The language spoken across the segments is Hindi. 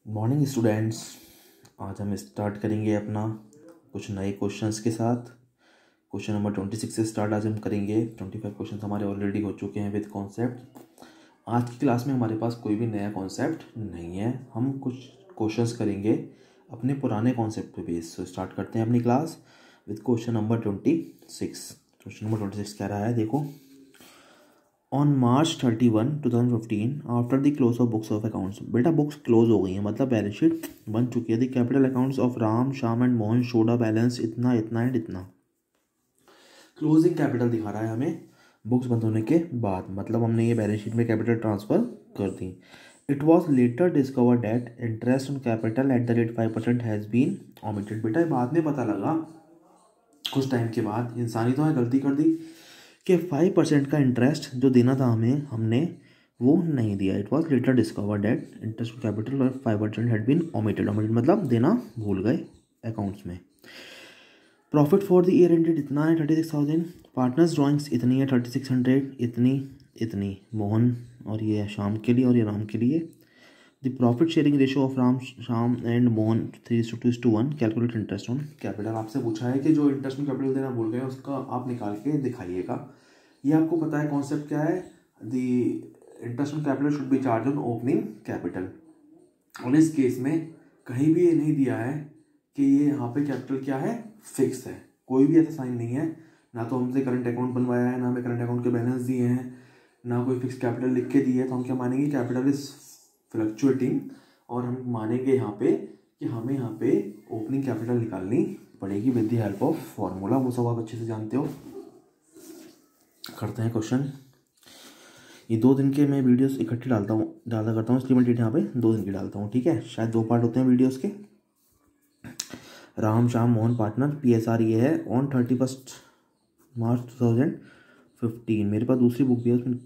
Morning students. आज हम स्टार्ट करेंगे अपना कुछ नए क्वेश्चंस के साथ। क्वेश्चन नंबर 26 से स्टार्ट आज हम करेंगे। 25 क्वेश्चंस हमारे ऑलरेडी हो चुके हैं विद कॉन्सेप्ट। आज की क्लास में हमारे पास कोई भी नया कॉन्सेप्ट नहीं है, हम कुछ क्वेश्चंस करेंगे अपने पुराने कॉन्सेप्ट पे बेस। सो स्टार्ट करते हैं अपनी class with question number 26। Question number 26 कह रहा है, देखो, on March 31, 2015 after the close of books of accounts. बेटा बुक्स क्लोज हो गई हैं, मतलब बैलेंस शीट बन चुकी है। The capital accounts of Ram, Shyam and Mohan showed a balance इतना इतना एंड इतना। क्लोजिंग कैपिटल दिखा रहा है हमें बुक्स बंद होने के बाद, मतलब हमने ये बैलेंस शीट में कैपिटल ट्रांसफर कर दी। It was later discover that interest on capital at the rate 5% has been omitted. बेटा बाद में पता लगा कुछ टाइम के बाद, इंसानी तो है, गलती कर दी कि 5% का इंटरेस्ट जो देना था हमें, हमने वो नहीं दिया। It was later discover that interest capital और 5% हैड बीन ओमिटेड। ओमिटेड मतलब देना भूल गए अकाउंट्स में। Profit for the year ended इतना है 36,000। पार्टनर्स ड्राइंग्स इतनी है 3600, इतनी मोहन और ये शाम के लिए और ये राम के लिए। The profit sharing ratio of Ram, Shyam and Mohan 3:1। Calculate interest on capital. आपसे पूछा है कि जो इंटरेस्ट ऑन कैपिटल देना भूल गए उसका आप निकाल के दिखाइएगा। ये आपको पता है कॉन्सेप्ट क्या है, the interest on capital should be charge on opening capital. और इस केस में कहीं भी ये नहीं दिया है कि ये यहाँ पे कैपिटल क्या है, फिक्स है। कोई भी ऐसा साइन नहीं है, ना तो हमसे करंट अकाउंट बनवाया है, ना हमें करंट अकाउंट के बैलेंस दिए हैं, ना कोई फिक्स कैपिटल लिख के दिए है। तो हम क्या मानेंगे, कैपिटल इज फ्लक्चुएटिंग। और हम मानेंगे यहाँ पे कि हमें यहाँ पे ओपनिंग कैपिटल निकालनी पड़ेगी with the help of formula. वो सब आप अच्छे से जानते हो। करते हैं क्वेश्चन। ये 2 दिन के मैं वीडियोस इकट्ठे डाला करता हूँ, इसलिए मैं डेट यहाँ पे 2 दिन की डालता हूँ, ठीक है। शायद 2 पार्ट होते हैं वीडियोस के। राम, श्याम, मोहन पार्टनर, PSR ये है ऑन 31 मार्च 2015। मेरे पास दूसरी बुक भी है, उसमें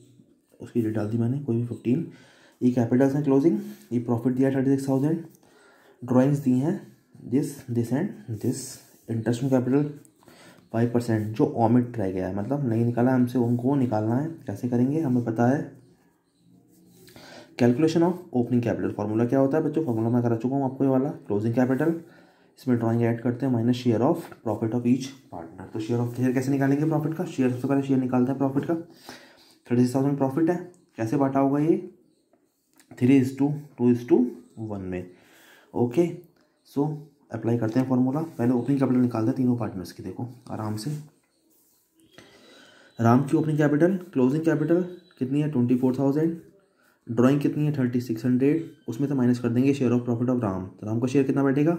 उसकी डेट डाल दी मैंने, कोई भी 15। ये कैपिटल्स हैं क्लोजिंग, ये प्रॉफिट दिया 36,000। ड्राइंग्स दी हैं this and this. Interest on capital 5% जो ओमिट रह गया है, मतलब नहीं निकाला हमसे, उनको निकालना है। कैसे करेंगे हमें पता है। Calculation of opening capital formula क्या होता है बच्चों, फॉर्मूला मैं करा चुका हूँ आपको ये वाला। क्लोजिंग कैपिटल, इसमें ड्राइंग ऐड करते हैं, minus share of profit of each partner. तो शेयर कैसे निकालेंगे प्रॉफिट का, शेयर सबसे पहले शेयर निकालते हैं प्रॉफिट का। 36,000 प्रॉफिट है, कैसे बांटा होगा ये 3:2:1 में। ओके, सो अप्लाई करते हैं फॉर्मूला। पहले ओपनिंग कैपिटल निकालते हैं तीनों पार्टनर्स की। देखो आराम से, राम की ओपनिंग कैपिटल, क्लोजिंग कैपिटल कितनी है 24,000, ड्राइंग कितनी है 3600, उसमें से माइनस कर देंगे share of profit of Ram. तो राम का शेयर कितना बैठेगा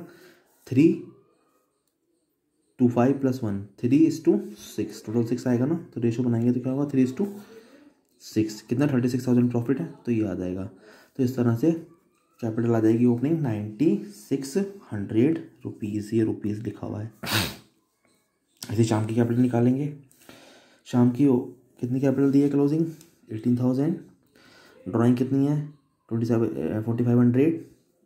3:5 + 1 3:6, टोटल 6 आएगा ना। तो रेशियो बनाएंगे तो क्या होगा 3:6। कितना 36,000 प्रॉफिट है, तो ये आ जाएगा। तो इस तरह से कैपिटल आ जाएगी ओपनिंग 9600 रुपीज़। ये रुपीज़ लिखा हुआ है। ऐसे शाम की कैपिटल निकालेंगे। शाम की कितनी कैपिटल दी है क्लोजिंग 18,000। ड्राइंग कितनी है 4500।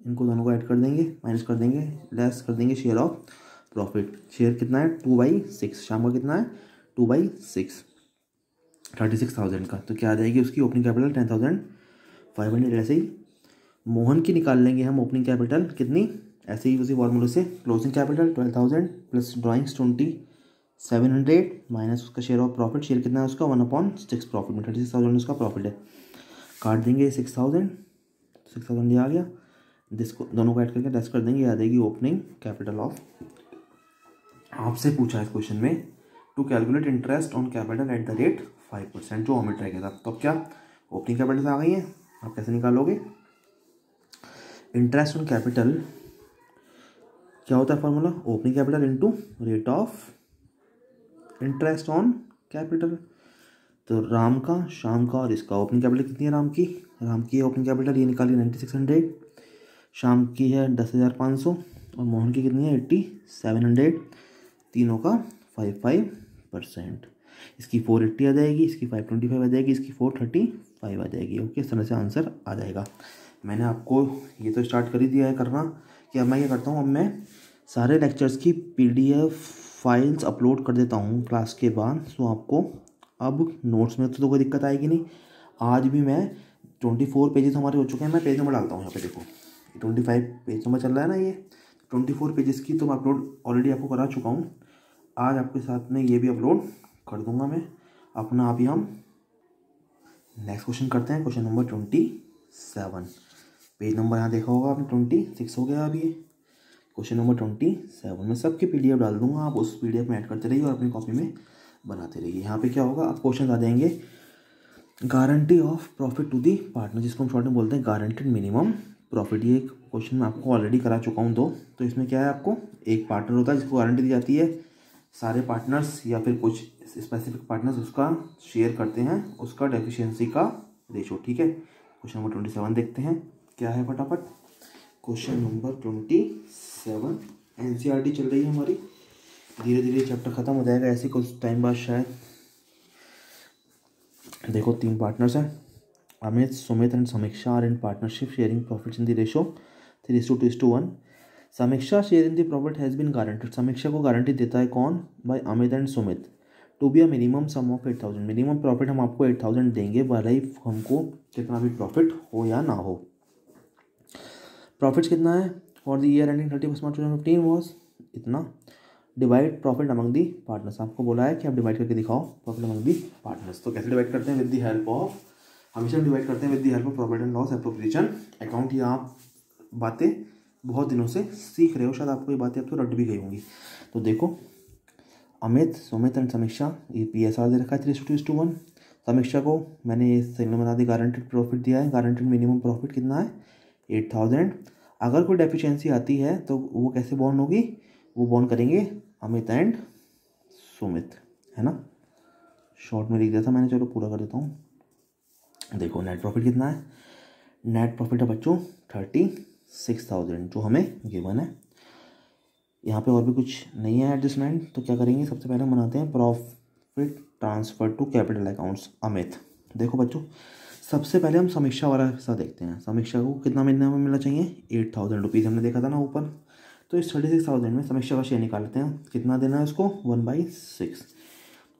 इनको दोनों को ऐड कर देंगे, माइनस कर देंगे, लेस कर देंगे शेयर ऑफ प्रॉफिट। शेयर कितना है 2/6। शाम का कितना है 2/6 36,000 का। तो क्या आ जाएगी उसकी ओपनिंग कैपिटल 10,500। ऐसे ही मोहन की निकाल लेंगे हम ओपनिंग कैपिटल कितनी, ऐसे ही उसी फॉर्मूले से। Closing capital 12,000 plus drawings 2700 minus उसका शेयर ऑफ प्रॉफिट। शेयर कितना है उसका 1/6 प्रॉफिट में 36,000 उसका प्रॉफिट है। काट देंगे 6,000 ये आ गया। जिसको दोनों को ऐड करके लेस कर देंगे, आ जाएगी ओपनिंग कैपिटल ऑफ। आपसे पूछा है इस क्वेश्चन में to calculate interest on capital at the rate 5%, जो ओमिट रह गया था। तो अब क्या ओपनिंग कैपिटल आ गई है, आप कैसे निकालोगे। इंटरेस्ट ऑन कैपिटल क्या होता है formula, opening capital into rate of interest on capital. तो राम का, शाम का और इसका ओपनिंग कैपिटल कितनी है, राम की है ओपनिंग कैपिटल, ये निकाली 9600। शाम की है 10,500 और मोहन की कितनी है 8,700। तीनों का 5%। इसकी 480 आ जाएगी, इसकी 525 आ जाएगी, इसकी 435 आ जाएगी। ओके, इस तरह से आंसर आ जाएगा। मैंने आपको ये तो स्टार्ट कर ही दिया है करना कि अब मैं क्या करता हूँ, अब मैं सारे लेक्चर्स की PDF फाइल्स अपलोड कर देता हूँ क्लास के बाद। सो आपको अब नोट्स में तो कोई दिक्कत आएगी नहीं। आज भी मैं 24 पेजेस हमारे हो चुके हैं, मैं पेज नंबर डालता हूँ यहाँ पे। देखो 25 पेज नंबर चल रहा है ना, ये 24 पेजेस की तो मैं अपलोड ऑलरेडी आपको करा चुका हूँ। आज आपके साथ में ये भी अपलोड कर दूंगा मैं अपना। अभी हम नेक्स्ट क्वेश्चन करते हैं, क्वेश्चन नंबर 27। पेज नंबर यहाँ देखा होगा आपने, 26 हो गया अभी। क्वेश्चन नंबर 27 में सबके PDF डाल दूंगा, आप उस PDF में ऐड करते रहिए और अपनी कॉपी में बनाते रहिए। यहाँ पे क्या होगा, अब क्वेश्चन आ जाएंगे guarantee of profit to the partner, जिसको हम शॉर्ट में बोलते हैं गारंटेड मिनिमम प्रॉफिट। ये क्वेश्चन मैं आपको ऑलरेडी करा चुका हूँ 2। तो इसमें क्या है, आपको एक पार्टनर होता है जिसको गारंटी दी जाती है, सारे पार्टनर्स या फिर कुछ स्पेसिफिक पार्टनर्स उसका शेयर करते हैं उसका डेफिशिएंसी का रेशो। ठीक है, क्वेश्चन नंबर 27 देखते हैं क्या है फटाफट। क्वेश्चन नंबर 27 NCERT चल रही है हमारी, धीरे धीरे चैप्टर खत्म हो जाएगा ऐसे कुछ टाइम बाद शायद। देखो 3 पार्टनर्स हैं, Amit, Sumit and Samiksha are in partnership sharing profits in the ratio 3:2:1। Samiksha share in the profit has been guaranteed, Samiksha को गारंटी देता है कौन, by Amit and Sumit, to be a minimum sum of 8000। Minimum profit हम आपको 8000 देंगे, भले ही हमको कितना भी प्रॉफिट हो या ना हो। प्रॉफिट्स कितना है for the year ending 31 March 2015 was इतना। Divide profit among the partners, आपको बोला है कि आप डिवाइड करके दिखाओ प्रॉफिट अमंग दी पार्टनर्स। तो कैसे डिवाइड करते हैं, विद द हेल्प ऑफ, हमेशा डिवाइड करते हैं with the help of profit and loss appropriation account. ये आप बातें बहुत दिनों से सीख रहे हो, शायद आपको ये बातें अब तो रट भी गई होंगी। तो देखो अमित, सुमित एंड समीक्षा, ये PSR दे रखा है 3:1। समीक्षा को मैंने सिग्नल बना दी, गारंटेड प्रॉफिट दिया है, गारंटेड मिनिमम प्रॉफिट कितना है 8000। अगर कोई डेफिशिएंसी आती है तो वो कैसे बॉन्ड होगी, वो बॉन्ड करेंगे अमित एंड सुमित, है ना। शॉर्ट में लिख दिया था मैंने, चलो पूरा कर देता हूँ। देखो नेट प्रॉफिट कितना है, नेट प्रॉफिट है बच्चों 36,000 जो हमें गिवन है। यहाँ पे और भी कुछ नहीं है एडजस्टमेंट, तो क्या करेंगे, सबसे पहले हम बनाते हैं profit transfer to capital accounts Amit. देखो बच्चों सबसे पहले हम समीक्षा वाला हिस्सा देखते हैं। समीक्षा को कितना महीने में मिलना चाहिए 8000 रुपीज़, हमने देखा था ना ऊपर। तो इस 36,000 में समीक्षा का शेयर निकालते हैं, कितना देना है उसको 1/6।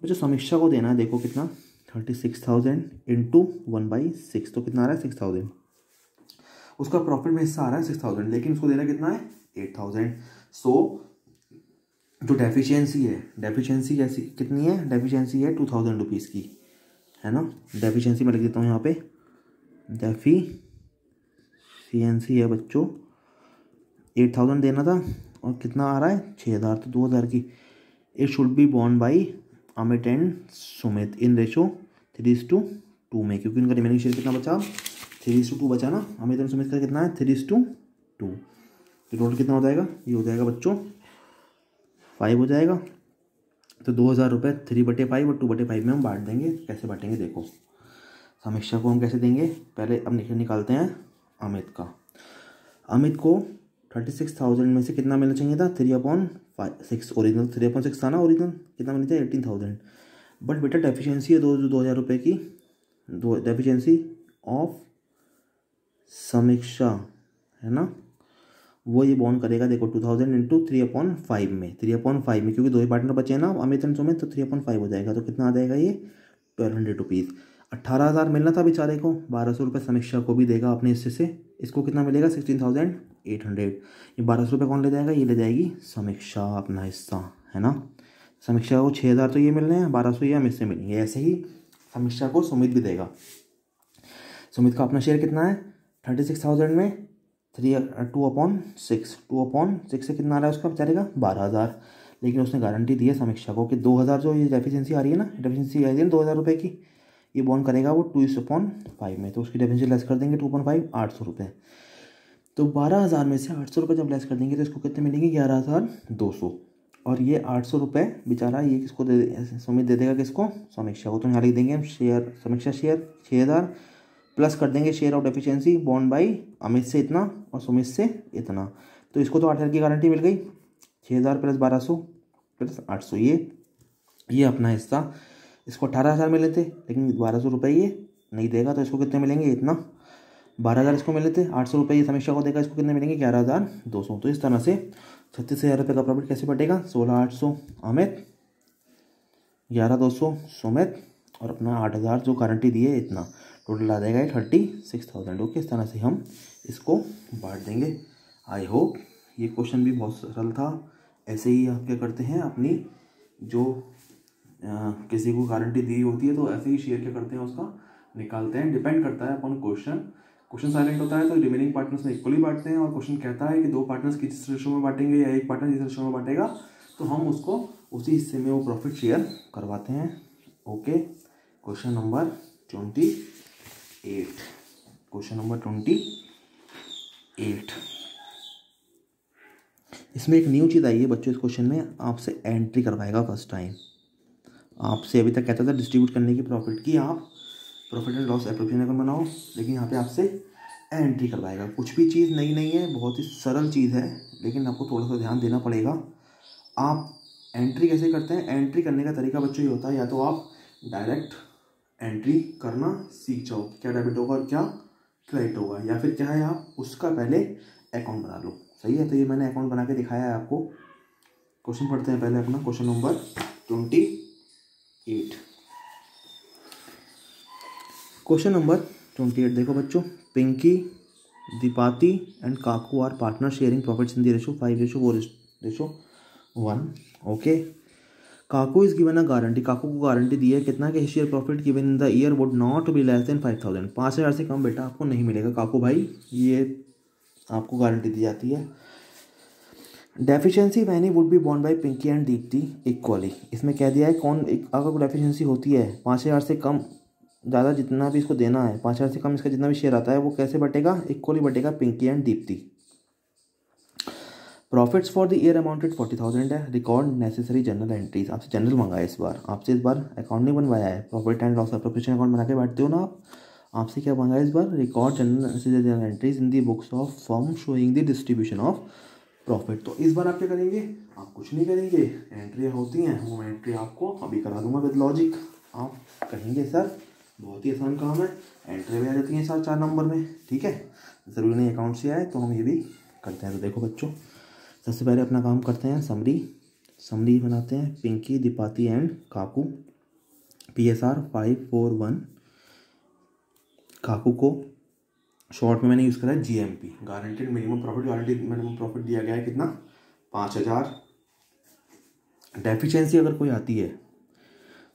बच्चों समीक्षा को देना है देखो कितना 36,000 इंटू 1/6, तो कितना आ रहा है 6000। उसका प्रॉफिट में हिस्सा आ रहा है 6000, लेकिन उसको देना कितना है 8000। सो जो डेफिशिएंसी है, डेफिशिएंसी कैसी कितनी है, डेफिशिएंसी है 2000 रुपीज़ की, है ना। डेफिशिएंसी मैं लिख देता हूँ यहाँ पे, डेफिशिएंसी है बच्चों 8000 देना था और कितना आ रहा है 6000, तो 2000 की। It should B bond by Amit and Sumit in ratio 3:2 में, क्योंकि उनका रिमेनिंग शेयर कितना बचा 3:2 बचा ना। अमित एंड सुमित का कितना है 3:2, तो टोटल कितना हो जाएगा, ये हो जाएगा बच्चों 5 हो जाएगा। तो 2000 रुपये 3/5 और 2/5 में हम बांट देंगे। कैसे बांटेंगे देखो, समीक्षा को हम कैसे देंगे, पहले अब निकालते हैं अमित का। अमित को 36,000 में से कितना मिलना चाहिए था 3/6, ओरिजिनल 3/6 था ना, ओरिजिनल कितना मिलना चाहिए 18,000। बट बेटा डेफिशिएंसी है 2000 रुपये की, डेफिशिएंसी ऑफ समीक्षा है ना, वो ये बॉन्ड करेगा देखो 2000 इंटू 3/5 में, 3/5 में, क्योंकि 2 ही पार्टनर बचे हैं ना अमित एंड सुमित, तो 3/5 हो जाएगा। तो कितना आ जाएगा ये 1200 रुपीज़। 18,000 मिलना था बेचारे को, 1200 रुपये समीक्षा को भी देगा अपने हिस्से से। इसको कितना मिलेगा 16,800। ये 1200 रुपये कौन ले जाएगा, ये ले जाएगी समीक्षा अपना हिस्सा, है ना। समीक्षा को 6000 तो ये मिल रहे हैं, 1200 ये अमित से मिलेंगे। ऐसे ही समीक्षा को सुमित भी देगा। सुमित का अपना शेयर कितना है 36,000 में 2/6 से कितना आ रहा है उसका बेचारे का 12,000। लेकिन उसने गारंटी दी है समीक्षा को कि 2000 जो ये डेफिशिएंसी आ रही है ना, डेफिशिएंसी आ रही है 2000 रुपये की, ये बॉन्ड करेगा वो 2/5 में। तो उसकी डेफिशिएंसी लेस कर देंगे 2/5 800 रुपये। तो 12,000 में से 800 रुपये जब लेस कर देंगे तो इसको कितने मिलेंगे 11,200। और ये 800 रुपये बेचारा ये किसको दे, सुमित दे देगा किसको, समीक्षा को। तो यहाँ लिख देंगे हम शेयर, समीक्षा शेयर 6000 प्लस कर देंगे share of deficiency bond by Amit से इतना और सुमित से इतना। तो इसको तो 8,000 की गारंटी मिल गई, 6000 प्लस 1200 प्लस 800, ये अपना हिस्सा। इसको 18,000 मिले थे, लेकिन 1200 रुपये ये नहीं देगा, तो इसको कितने मिलेंगे इतना 12,000 इसको मिले थे, 800 रुपये ये समीक्षा को देगा, इसको कितने मिलेंगे 11,200। तो इस तरह से 36,000 रुपये का प्रॉफिट कैसे बटेगा 16,800 अमित, 11,200 सुमित और अपना 8,000 जो गारंटी दी है इतना। टोटल आ जाएगा 36,000। ओके, इस तरह से हम इसको बांट देंगे। आई होप ये क्वेश्चन भी बहुत सरल था। ऐसे ही आप क्या करते हैं, अपनी जो किसी को गारंटी दी होती है तो ऐसे ही शेयर क्या करते हैं उसका निकालते हैं। डिपेंड करता है अपन क्वेश्चन साइलेंट होता है तो रिमेनिंग पार्टनर्स में इक्वली बांटते हैं, और क्वेश्चन कहता है कि दो पार्टनर्स किस रेशो में बांटेंगे या एक पार्टनर जिस रेशो में बांटेगा, तो हम उसको उसी हिस्से में वो प्रॉफिट शेयर करवाते हैं। Okay, question number 28। Question number 28, इसमें एक न्यू चीज़ आई है बच्चों। इस क्वेश्चन में आपसे एंट्री करवाएगा फर्स्ट टाइम। आपसे अभी तक कहता था डिस्ट्रीब्यूट करने की प्रॉफिट की, आप profit and loss appropriation account बनाओ, लेकिन यहाँ पे आपसे एंट्री करवाएगा। कुछ भी चीज़ नई नहीं है, बहुत ही सरल चीज़ है, लेकिन आपको थोड़ा सा ध्यान देना पड़ेगा। आप एंट्री कैसे करते हैं? एंट्री करने का तरीका बच्चों ये होता है, या तो आप डायरेक्ट एंट्री करना सीख जाओ, क्या डेबिट होगा और क्या क्रेडिट होगा, या फिर क्या है आप उसका पहले अकाउंट बना लो। सही है, तो ये मैंने अकाउंट बना के दिखाया है आपको। क्वेश्चन पढ़ते हैं पहले अपना, क्वेश्चन नंबर 28। क्वेश्चन नंबर 28 देखो बच्चों, Pinky, Deepati and Kaku are partner sharing profits in the ratio 5:4:1। Okay, Kaku is given a guarantee, Kaku को गारंटी दी है कितना कि share profit given in the year would not be less than 5,000। 5,000 से कम बेटा आपको नहीं मिलेगा काकू भाई, ये आपको गारंटी दी जाती है। Deficiency money would be bond by Pinky and Deepti equally. इसमें कह दिया है कौन अगर डेफिशिएंसी होती है 5,000 से कम, ज़्यादा जितना भी इसको देना है 5,000 से कम इसका जितना भी शेयर आता है वो कैसे बटेगा? इक्वली बटेगा Pinky and Deepti. Profits for the year amounted 40,000 है। रिकॉर्ड नेसेसरी जनरल एंट्रीज, आपसे जनरल मंगा है इस बार, आपसे इस बार अकाउंट नहीं बनवाया है। Profit and loss appropriation account बना के बैठते हो ना आप, आपसे क्या मांगा है इस बार? Record journal entries in the books of firm showing the distribution of profit. तो इस बार आप क्या करेंगे? आप कुछ नहीं करेंगे, एंट्रियाँ होती हैं वो एंट्री आपको अभी करा दूंगा विद लॉजिक। आप कहेंगे सर बहुत ही आसान काम है, एंट्री भी आ जाती हैं 4 नंबर में, ठीक है, ज़रूरी नहीं अकाउंट से आए, तो हम ये भी करते हैं। तो देखो बच्चों, सबसे पहले अपना काम करते हैं, समरी बनाते हैं। Pinky, Deepati and Kaku, PSR 541। काकू को शॉर्ट में मैंने यूज़ करा है GMP, guaranteed minimum profit. Guaranteed minimum profit दिया गया है कितना? 5,000। डेफिशिएंसी अगर कोई आती है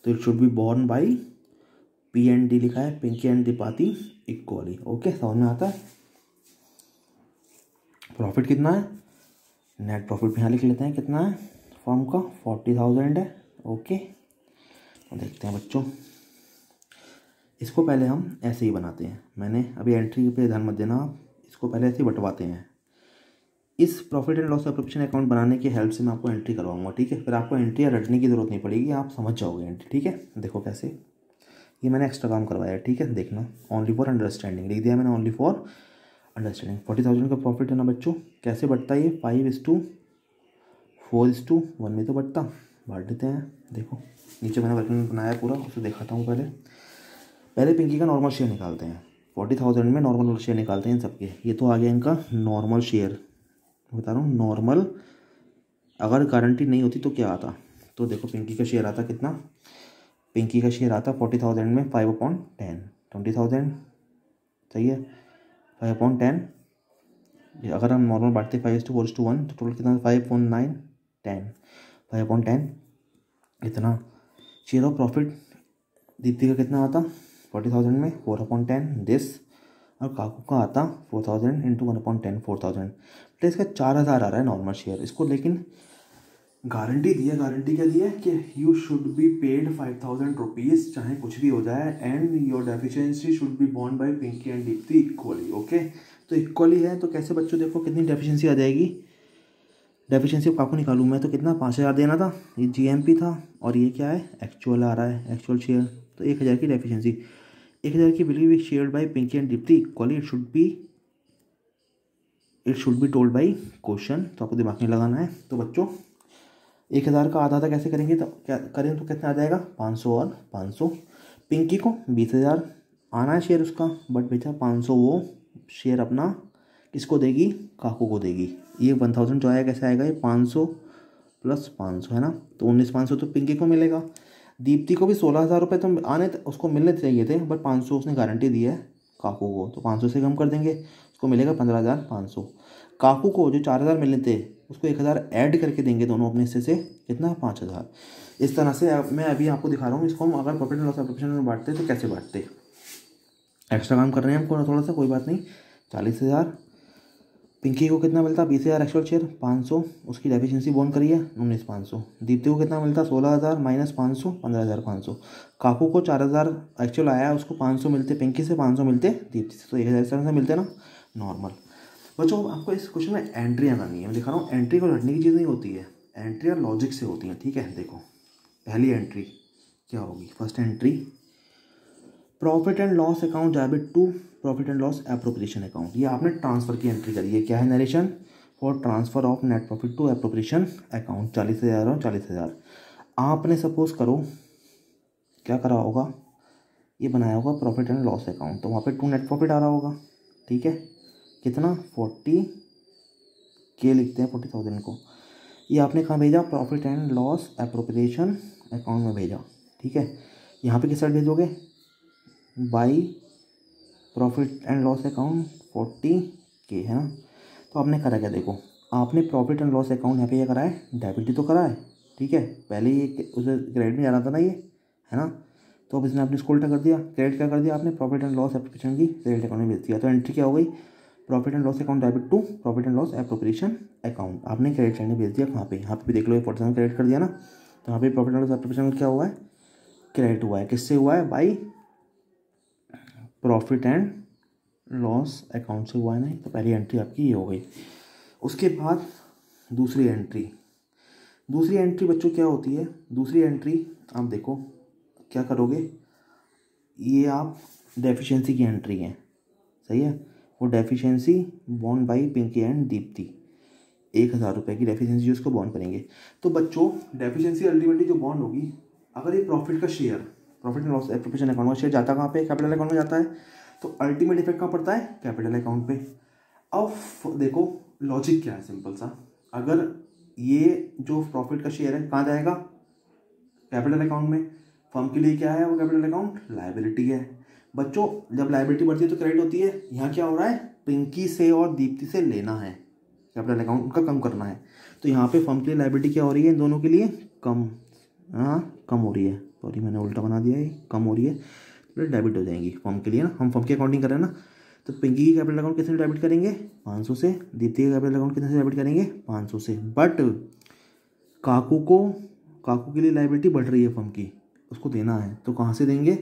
तो it should be born by P&D लिखा है, पिंकी एंड दीपाती इक्वली। ओके, समझ में आता है। प्रॉफिट कितना है? नेट प्रॉफिट यहाँ लिख लेते हैं, कितना है फर्म का? 40,000 है। ओके, तो देखते हैं बच्चों, इसको पहले हम ऐसे ही बनाते हैं। मैंने अभी एंट्री पे ध्यान मत देना आप, इसको पहले ऐसे ही बंटवाते हैं। इस profit and loss appropriation account बनाने की हेल्प से मैं आपको एंट्री करवाऊंगा, ठीक है। फिर आपको एंट्री रटने की जरूरत नहीं पड़ेगी, आप समझ जाओगे एंट्री, ठीक है। देखो कैसे, ये मैंने एक्स्ट्रा काम करवाया है, ठीक है। देखना, ओनली फॉर अंडरस्टैंडिंग लिख दिया मैंने, ओनली फॉर अंडरस्टैंडिंग। 40,000 का प्रॉफिट है ना बच्चों, कैसे बढ़ता है ये? 5:4:1 में तो बढ़ता, बांट देते हैं। देखो नीचे मैंने वर्किंग बनाया है पूरा, उसे दिखाता हूँ। पहले पिंकी का नॉर्मल शेयर निकालते हैं। 40,000 में नॉर्मल शेयर निकालते हैं इन सबके। ये तो आ गया इनका नॉर्मल शेयर, बता रहा हूँ नॉर्मल। अगर गारंटी नहीं होती तो क्या आता? तो देखो पिंकी का शेयर आता कितना? पिंकी का शेयर आता 40,000 में 5/10, 20,000, सही है। 5/10, अगर हम नॉर्मल बांटते 5:4:1 तो टोटल कितना? 5/9, 10, 5/10 इतना। शेयर ऑफ प्रॉफिट दीप्ति का कितना आता 40,000 में? 4/10 दिस। और काकू का आता 4,000 इंटू 1/10, 4,000। तो इसका 4,000 आ रहा है नॉर्मल शेयर। इसको लेकिन गारंटी दी है, गारंटी क्या दी है कि you should be paid 5,000 rupees, चाहे कुछ भी हो जाए, and your deficiency should be borne by Pinky and Deepti equally. Okay, तो इक्वली है तो कैसे बच्चों? देखो कितनी डेफिशिएंसी आ जाएगी। डेफिशिएंसी काकू निकालूँ मैं तो कितना? 5,000 देना था, ये GMP था, और ये क्या है? एक्चुअल आ रहा है, एक्चुअल शेयर। तो 1,000 की डेफिशिएंसी, 1,000 की will be shared by Pinky and Deepti equally. It should be told by question, तो आपको दिमाग में लगाना है। तो बच्चों 1,000 का आधा कैसे करेंगे? तो क्या करें तो कितना आ जाएगा? 500 और 500। पिंकी को 20,000 आना है शेयर उसका, बट बेटा 500 वो शेयर अपना किसको देगी? काकू को देगी। ये 1,000 जो आया कैसे आएगा? ये 500 + 500 है ना, तो 19,500 तो पिंकी को मिलेगा। दीप्ति को भी 16,000 रुपये तो आने उसको मिलने चाहिए थे, बट 500 उसने गारंटी दी है काकू को, तो 500 से कम कर देंगे, उसको मिलेगा 15,500। काकू को जो 4,000 मिलने थे उसको 1,000 ऐड करके देंगे दोनों अपने हिस्से से, कितना 5,000। इस तरह से मैं अभी आपको दिखा रहा हूँ इसको हम अगर प्रॉफिट एंड लॉस एप्लीकेशन में बांटते तो कैसे बांटते। एक्स्ट्रा काम कर रहे हैं हमको थोड़ा सा, कोई बात नहीं। 40,000। पिंकी को कितना मिलता 20,000 एक्चुअल शेयर 500, उसकी डेफिशिएंसी बोन करिए 19,500। दीप्ति को कितना मिलता 16,000 माइनस 500 15,500। काकू को 4,000 एक्चुअल आया, उसको 500 मिलते पिंकी से, 500 मिलते दीप्ति से, तो 1,000 से मिलते ना नॉर्मल। बच्चों आपको इस क्वेश्चन में एंट्रियाँ करनी है, मैं दिखा रहा हूँ। एंट्री को रटने की चीज़ नहीं होती है, एंट्रियाँ लॉजिक से होती हैं, ठीक है। देखो पहली एंट्री क्या होगी, first entry profit and loss account debit to profit and loss appropriation account, ये आपने ट्रांसफर की एंट्री करी है। क्या है narration, for transfer of net profit to appropriation account 40,000 और 40,000। आपने सपोज करो क्या करा होगा, ये बनाया होगा प्रॉफिट एंड लॉस अकाउंट, तो वहाँ पे टू नेट प्रॉफिट आ रहा होगा, ठीक है। कितना 40K लिखते हैं 40,000 को, ये आपने कहाँ भेजा profit and loss appropriation account में भेजा, ठीक है। यहाँ पे किस साइड भेजोगे, by profit and loss account 40K है ना। तो आपने करा क्या, देखो आपने प्रॉफिट एंड लॉस अकाउंट यहाँ पे ये करा है, डेबिट ही तो करा है, ठीक है। पहले ये उसे क्रेडिट में जाना था ना ये, है ना। तो अब इसने आपने इसको उल्टा कर दिया, क्रेडिट क्या कर दिया आपने, प्रॉफिट एंड लॉस एप्रोप्रिएशन की क्रेडिट अकाउंट में भेज दिया। तो एंट्री क्या हो गई, profit and loss account debit to profit and loss appropriation account, आपने क्रेडिट साइड में भेज दिया। कहाँ पे, यहाँ पे भी देख लो 40,000 क्रेडिट कर दिया ना, तो यहाँ पे प्रॉफिट एंड लॉस एप्रोप्रिएशन क्या हुआ है, क्रेडिट हुआ है। किससे हुआ है, by profit and loss account से हुआ है, नहीं तो पहली एंट्री आपकी ये हो गई। उसके बाद दूसरी एंट्री बच्चों क्या होती है, दूसरी एंट्री आप देखो क्या करोगे, ये आप डेफिशिएंसी की एंट्री है, सही है। वो deficiency bond by Pinky and Deepti, 1,000 रुपये की डेफिशिएंसी उसको बॉन्ड करेंगे। तो बच्चों डेफिशिएंसी अल्टीमेटली जो बॉन्ड होगी, अगर ये प्रॉफिट का share profit and loss appropriation account का शेयर जाता कहाँ पे, कैपिटल अकाउंट में जाता है, तो अल्टीमेट इफेक्ट कहाँ पड़ता है, कैपिटल अकाउंट पे। अब देखो लॉजिक क्या है, सिंपल सा, अगर ये जो प्रॉफिट का शेयर है कहाँ जाएगा, कैपिटल अकाउंट में। फर्म के लिए क्या है वो कैपिटल अकाउंट, लायबिलिटी है। बच्चों जब लायबिलिटी बढ़ती है तो क्रेडिट होती है, यहाँ क्या हो रहा है, पिंकी से और दीप्ति से लेना है, कैपिटल अकाउंट उनका कम करना है। तो यहाँ पे फर्म के लिए लायबिलिटी क्या हो रही है, इन दोनों के लिए कम, हाँ कम हो रही है, सॉरी मैंने उल्टा बना दिया, ये कम हो रही है, तो डेबिट हो जाएंगी फर्म के लिए ना, हम फर्म की अकाउंटिंग कर रहे हैं ना। तो पिंकी की कैपिटल अकाउंट कितने डेबिट करेंगे 500 से, दीप्ति का कैपिटल अकाउंट कितने से डेबिट करेंगे 500 से। बट काकू के लिए लायबिलिटी बढ़ रही है फर्म की, उसको देना है, तो कहाँ से देंगे,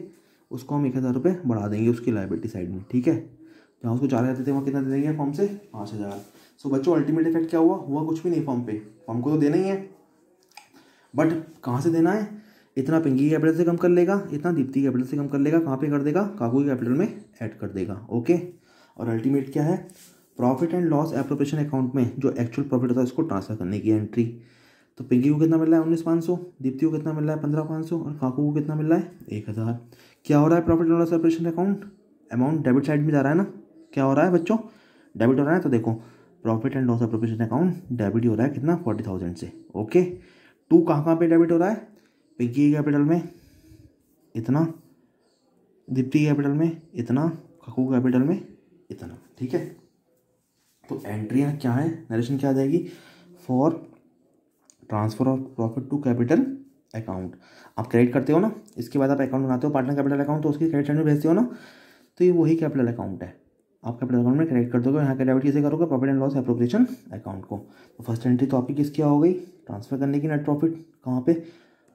उसको हम 1,000 रुपये बढ़ा देंगे उसकी लायबिलिटी साइड में, ठीक है। जहाँ उसको 4,000 देते थे वहाँ कितना दे देंगे फर्म से 5,000। सो बच्चों अल्टीमेट इफेक्ट क्या हुआ कुछ भी नहीं फर्म पे, फर्म को तो देना ही है, बट कहाँ से देना है, इतना पिंकी कैपिटल से कम कर लेगा, इतना दीप्ति कैपिटल से कम कर लेगा, कहाँ पे कर देगा, काकू की कैपिटल में ऐड कर देगा, ओके। और अल्टीमेट क्या है, profit and loss appropriation account में जो एक्चुअल प्रॉफिट होता है उसको ट्रांसफर करने की एंट्री। तो पिंकी को कितना मिल रहा है 19,500, दीप्ति को कितना मिल रहा है 15,500 और काकू को कितना मिल रहा है 1,000। क्या हो रहा है, profit and loss appropriation account amount debit side में जा रहा है ना, क्या हो रहा है बच्चों, डेबिट हो रहा है। तो देखो profit and loss appropriation account debit हो रहा है कितना 40,000 से, ओके। टू कहाँ पे डेबिट हो रहा है, पिंकी कैपिटल में इतना, दीप्ति कैपिटल में इतना, काकू कैपिटल में इतना, ठीक है। तो एंट्रियाँ क्या है, नरेशन क्या आ जाएगी, for transfer of profit to capital account. आप क्रेडिट करते हो ना, इसके बाद आप अकाउंट बनाते हो पार्टनर कैपिटल अकाउंट, तो उसकी क्रेडिट साइड में भेजते हो ना, तो ये वही कैपिटल अकाउंट है, आप कैपिटल अकाउंट में क्रेडिट कर दोगे, यहाँ का डेबिट किसे करोगे, profit and loss appropriation account को। तो फर्स्ट एंट्री तो आपकी किसकी हो गई, ट्रांसफर करने की नेट प्रॉफिट, कहाँ पे,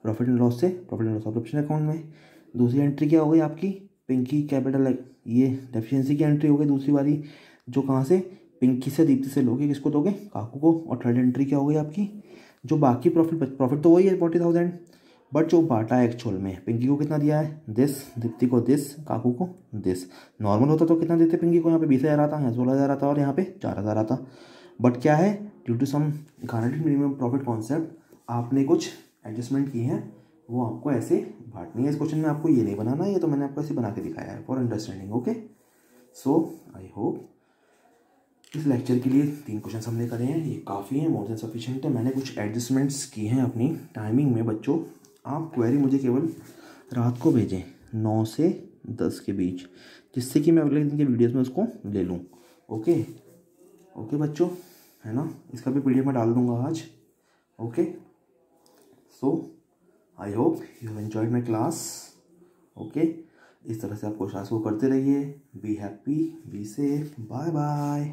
प्रॉफिट एंड लॉस से profit and loss appropriation account में। दूसरी एंट्री क्या हो गई आपकी, पिंकी कैपिटल, ये डेफिशिएंसी की एंट्री हो गई दूसरी वाली, जो कहाँ से, पिंकी से दीप्ति से लोगे, किसको दोगे, काकू को। और थर्ड एंट्री क्या हो गई आपकी, जो बाकी प्रॉफिट तो वही है 40,000, बट जो बांटा है एक्चुअल में, पिंकी को कितना दिया है दिस, दीप्ति को दिस, काकू को दिस। नॉर्मल होता तो कितना देते पिंकी को, यहाँ पे 20,000 आता, यहाँ 16,000 आता और यहाँ पे 4,000 आता। बट क्या है, due to some guaranteed minimum profit concept आपने कुछ एडजस्टमेंट की हैं, वो आपको ऐसे बांटनी है। इस क्वेश्चन में आपको ये नहीं बनाना, ये तो मैंने आपको ऐसे बना के दिखाया है for understanding, okay. So I hope इस लेक्चर के लिए 3 क्वेश्चन हमने करे हैं, ये काफ़ी हैं, मोर देन सफिशिएंट है। मैंने कुछ एडजस्टमेंट्स की हैं अपनी टाइमिंग में बच्चों, आप क्वेरी मुझे केवल रात को भेजें 9 से 10 के बीच, जिससे कि मैं अगले दिन के वीडियोस में उसको ले लूँ। ओके ओके बच्चों, है ना, इसका भी PDF में डाल दूँगा आज। Okay, so I hope you have enjoyed my class. Okay, इस तरह से आप क्लास को करते रहिए। Be happy, be safe, bye bye.